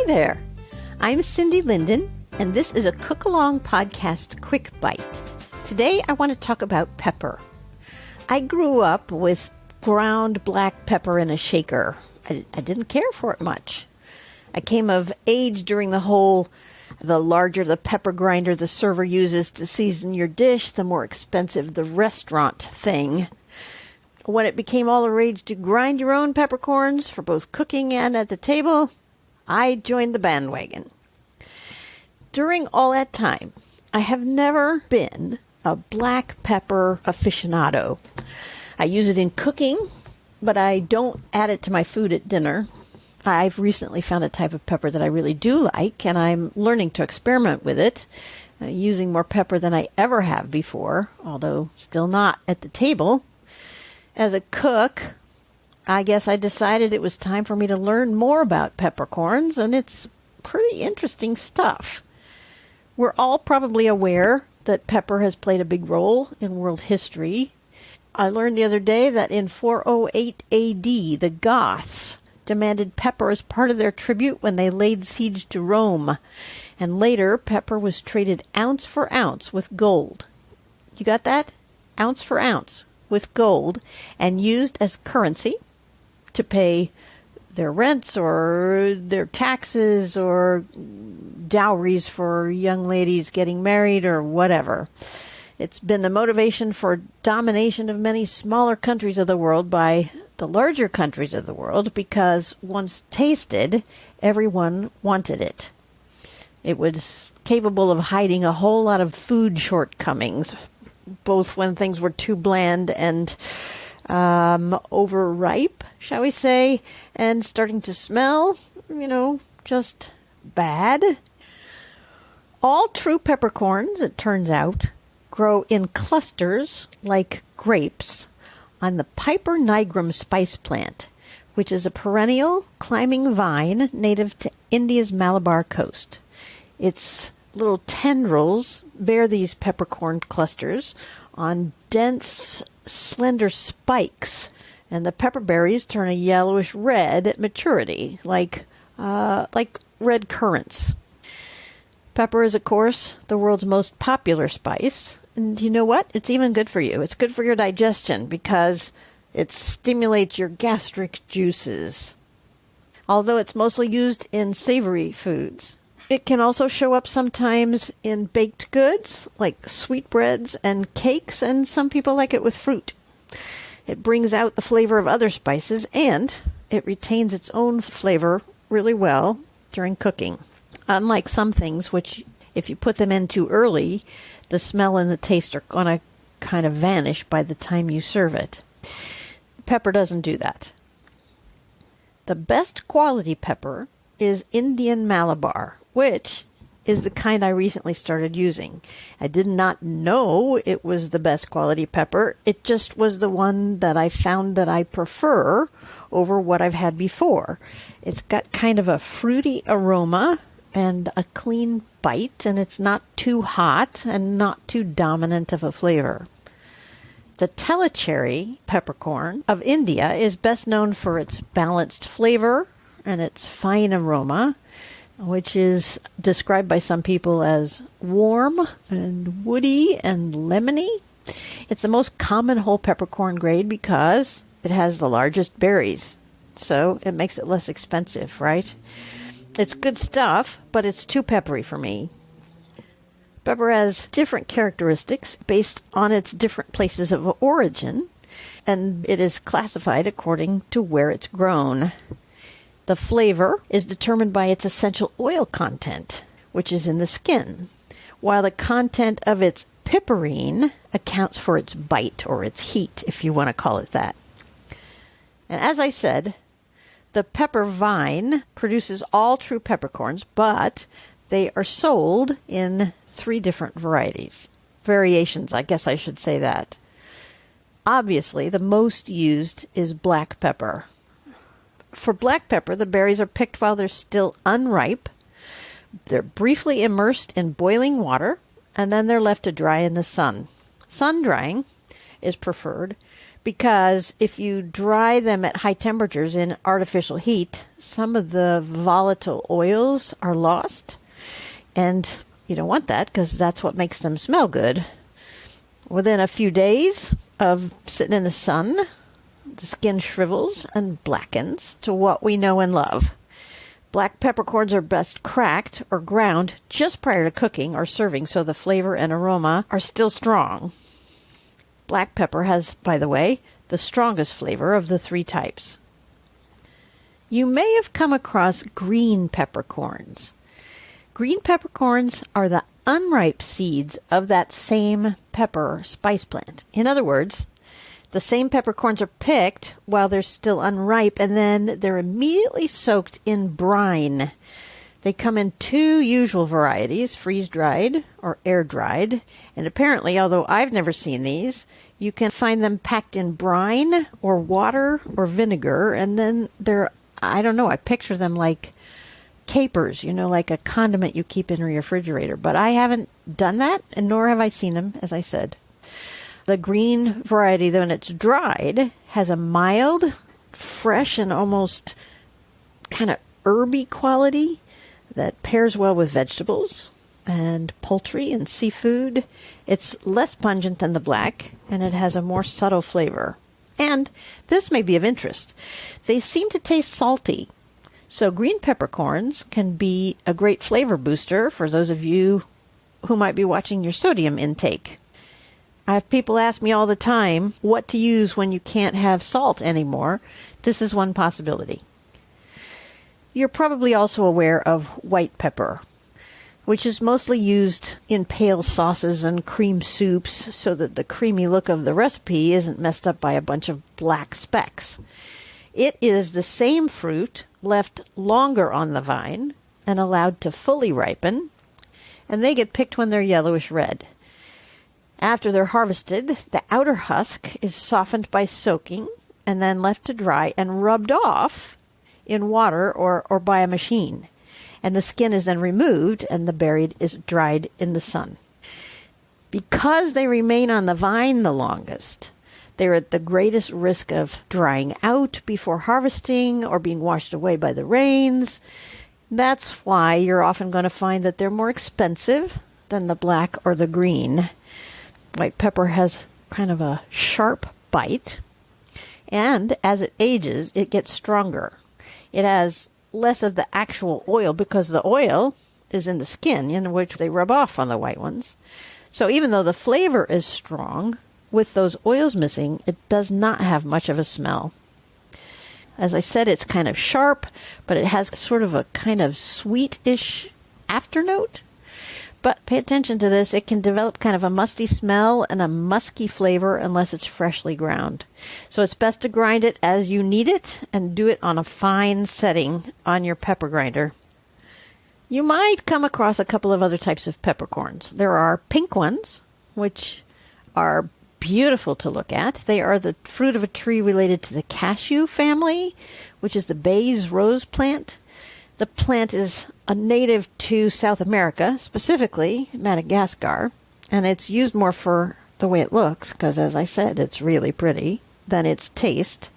there. I'm Cindy Linden, and this is a Cookalong podcast quick bite. Today I want to talk about pepper. I grew up with ground black pepper in a shaker. I didn't care for it much. I came of age during the larger the pepper grinder the server uses to season your dish, the more expensive the restaurant thing. When it became all the rage to grind your own peppercorns for both cooking and at the table, I joined the bandwagon. During all that time, I have never been a black pepper aficionado. I use it in cooking, but I don't add it to my food at dinner. I've recently found a type of pepper that I really do like, and I'm learning to experiment with it, using more pepper than I ever have before, although still not at the table. As a cook, I guess I decided it was time for me to learn more about peppercorns, and it's pretty interesting stuff. We're all probably aware that pepper has played a big role in world history. I learned the other day that in 408 AD, the Goths demanded pepper as part of their tribute when they laid siege to Rome. And later, pepper was traded ounce for ounce with gold. You got that? Ounce for ounce with gold, and used as currency to pay their rents or their taxes or dowries for young ladies getting married or whatever. It's been the motivation for domination of many smaller countries of the world by the larger countries of the world because once tasted, everyone wanted it. It was capable of hiding a whole lot of food shortcomings, both when things were too bland and overripe, shall we say, and starting to smell, just bad. All true peppercorns, it turns out, grow in clusters like grapes on the Piper nigrum spice plant, which is a perennial climbing vine native to India's Malabar coast. Its little tendrils bear these peppercorn clusters on dense, slender spikes, and the pepper berries turn a yellowish red at maturity, like red currants. Pepper is, of course, the world's most popular spice, and you know what? It's even good for you. It's good for your digestion because it stimulates your gastric juices. Although it's mostly used in savory foods, it can also show up sometimes in baked goods like sweetbreads and cakes, and some people like it with fruit. It brings out the flavor of other spices, and it retains its own flavor really well during cooking. Unlike some things, which if you put them in too early, the smell and the taste are going to kind of vanish by the time you serve it. Pepper doesn't do that. The best quality pepper is Indian Malabar, which is the kind I recently started using. I did not know it was the best quality pepper. It just was the one that I found that I prefer over what I've had before. It's got kind of a fruity aroma and a clean bite, and it's not too hot and not too dominant of a flavor. The Tellicherry peppercorn of India is best known for its balanced flavor and its fine aroma, which is described by some people as warm and woody and lemony. It's the most common whole peppercorn grade because it has the largest berries, so it makes it less expensive, right? It's good stuff, but it's too peppery for me. Pepper has different characteristics based on its different places of origin, and it is classified according to where it's grown. The flavor is determined by its essential oil content, which is in the skin, while the content of its piperine accounts for its bite or its heat, if you want to call it that. And as I said, the pepper vine produces all true peppercorns, but they are sold in 3 different variations, I guess I should say that. Obviously, the most used is black pepper. For black pepper, the berries are picked while they're still unripe. They're briefly immersed in boiling water, and then they're left to dry in the sun. Sun drying is preferred because if you dry them at high temperatures in artificial heat, some of the volatile oils are lost. And you don't want that because that's what makes them smell good. Within a few days of sitting in the sun, the skin shrivels and blackens to what we know and love. Black peppercorns are best cracked or ground just prior to cooking or serving so the flavor and aroma are still strong. Black pepper has, by the way, the strongest flavor of the three types. You may have come across green peppercorns. Green peppercorns are the unripe seeds of that same pepper spice plant. In other words, the same peppercorns are picked while they're still unripe, and then they're immediately soaked in brine. They come in two usual varieties, freeze-dried or air-dried. And apparently, although I've never seen these, you can find them packed in brine or water or vinegar. And then they're, I don't know, I picture them like capers, like a condiment you keep in your refrigerator. But I haven't done that, and nor have I seen them, as I said. The green variety, when it's dried, has a mild, fresh, and almost kind of herby quality that pairs well with vegetables and poultry and seafood. It's less pungent than the black, and it has a more subtle flavor. And this may be of interest. They seem to taste salty. So green peppercorns can be a great flavor booster for those of you who might be watching your sodium intake. I have people ask me all the time what to use when you can't have salt anymore. This is one possibility. You're probably also aware of white pepper, which is mostly used in pale sauces and cream soups so that the creamy look of the recipe isn't messed up by a bunch of black specks. It is the same fruit left longer on the vine and allowed to fully ripen, and they get picked when they're yellowish red. After they're harvested, the outer husk is softened by soaking and then left to dry and rubbed off in water or by a machine. And the skin is then removed and the berry is dried in the sun. Because they remain on the vine the longest, they're at the greatest risk of drying out before harvesting or being washed away by the rains. That's why you're often going to find that they're more expensive than the black or the green. White pepper has kind of a sharp bite, and as it ages, it gets stronger. It has less of the actual oil because the oil is in the skin, in which they rub off on the white ones. So even though the flavor is strong, with those oils missing, it does not have much of a smell. As I said, it's kind of sharp, but it has sort of a kind of sweetish afternote. But pay attention to this. It can develop kind of a musty smell and a musky flavor unless it's freshly ground. So it's best to grind it as you need it and do it on a fine setting on your pepper grinder. You might come across a couple of other types of peppercorns. There are pink ones, which are beautiful to look at. They are the fruit of a tree related to the cashew family, which is the Bayes rose plant. The plant is a native to South America, specifically Madagascar, and it's used more for the way it looks, because as I said, it's really pretty, than its taste.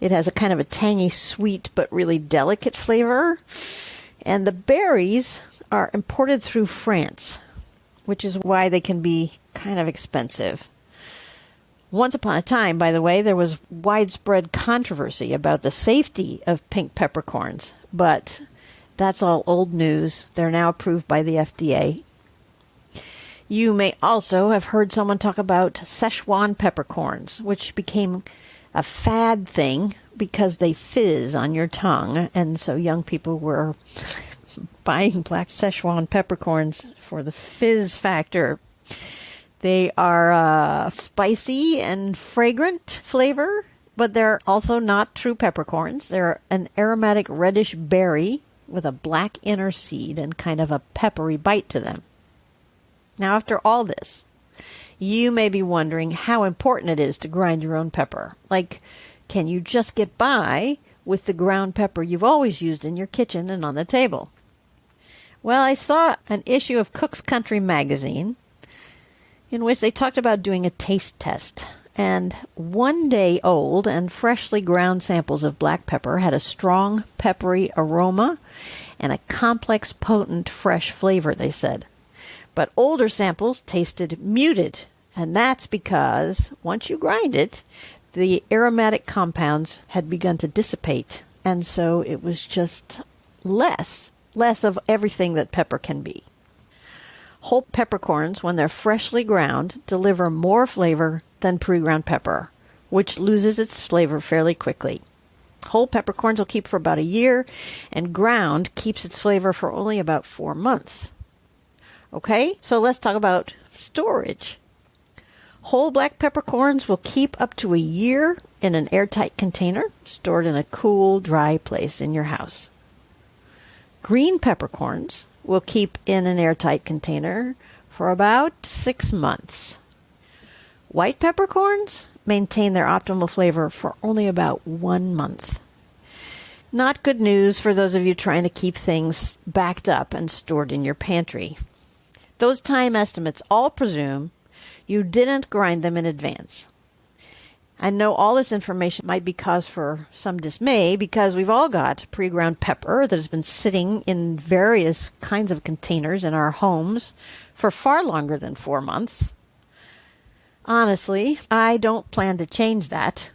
It has a kind of a tangy, sweet, but really delicate flavor. And the berries are imported through France, which is why they can be kind of expensive. Once upon a time, by the way, there was widespread controversy about the safety of pink peppercorns, but that's all old news. They're now approved by the FDA. You may also have heard someone talk about Szechuan peppercorns, which became a fad thing because they fizz on your tongue, and so young people were buying black Szechuan peppercorns for the fizz factor. They are spicy and fragrant flavor, but they're also not true peppercorns. They're an aromatic reddish berry with a black inner seed and kind of a peppery bite to them. Now, after all this, you may be wondering how important it is to grind your own pepper. Like, can you just get by with the ground pepper you've always used in your kitchen and on the table? Well, I saw an issue of Cook's Country magazine in which they talked about doing a taste test. and 1 day old and freshly ground samples of black pepper had a strong peppery aroma and a complex, potent, fresh flavor, they said. But older samples tasted muted, and that's because once you grind it, the aromatic compounds had begun to dissipate, and so it was just less of everything that pepper can be. Whole peppercorns, when they're freshly ground, deliver more flavor than pre-ground pepper, which loses its flavor fairly quickly. Whole peppercorns will keep for about a year, and ground keeps its flavor for only about 4 months. Okay, so let's talk about storage. Whole black peppercorns will keep up to a year in an airtight container, stored in a cool, dry place in your house. Green peppercorns will keep in an airtight container for about 6 months. White peppercorns maintain their optimal flavor for only about 1 month. Not good news for those of you trying to keep things backed up and stored in your pantry. Those time estimates all presume you didn't grind them in advance. I know all this information might be cause for some dismay because we've all got pre-ground pepper that has been sitting in various kinds of containers in our homes for far longer than 4 months. Honestly, I don't plan to change that.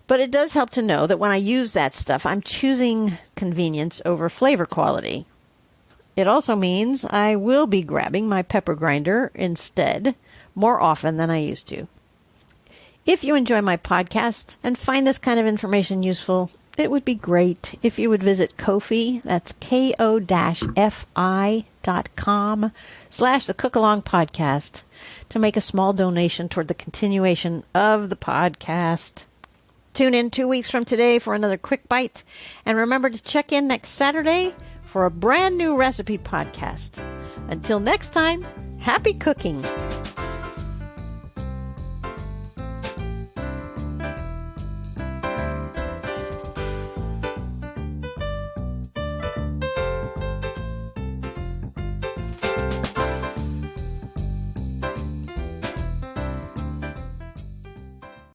But it does help to know that when I use that stuff, I'm choosing convenience over flavor quality. It also means I will be grabbing my pepper grinder instead more often than I used to. If you enjoy my podcast and find this kind of information useful, it would be great if you would visit Ko-fi, that's ko-fi.com/the Cookalong podcast, to make a small donation toward the continuation of the podcast. Tune in 2 weeks from today for another quick bite, and remember to check in next Saturday for a brand new recipe podcast. Until next time, happy cooking!